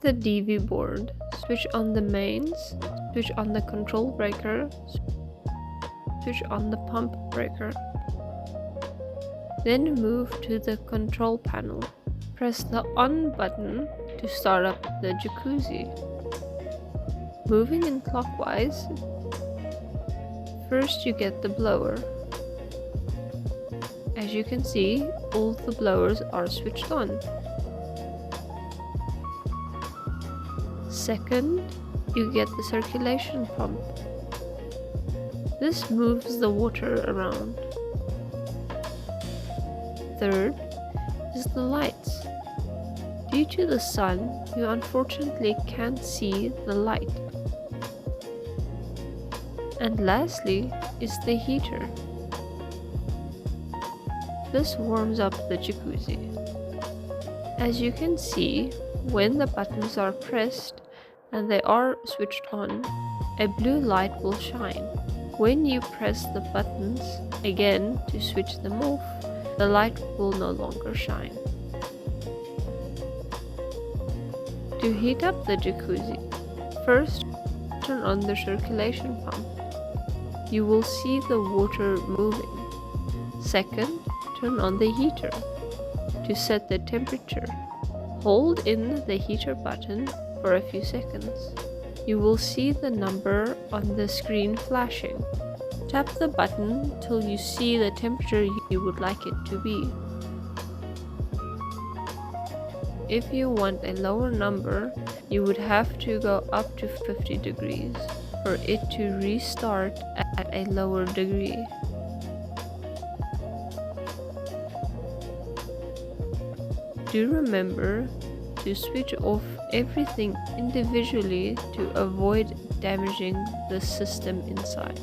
Tap the DV board, switch on the mains, switch on the control breaker, switch on the pump breaker. Then move to the control panel. Press the on button to start up the jacuzzi. Moving in clockwise, first you get the blower. As you can see, all the blowers are switched on. Second, you get the circulation pump. This moves the water around. Third is the lights. Due to the sun, you unfortunately can't see the light. And lastly is the heater. This warms up the jacuzzi. As you can see, when the buttons are pressed and they are switched on, a blue light will shine. When you press the buttons again to switch them off, the light will no longer shine. To heat up the jacuzzi, first turn on the circulation pump. You will see the water moving. Second, turn on the heater. To set the temperature, hold in the heater button for a few seconds. You will see the number on the screen flashing. Tap the button till you see the temperature you would like it to be. If you want a lower number, you would have to go up to 50 degrees for it to restart at a lower degree. Do remember to switch off everything individually to avoid damaging the system inside.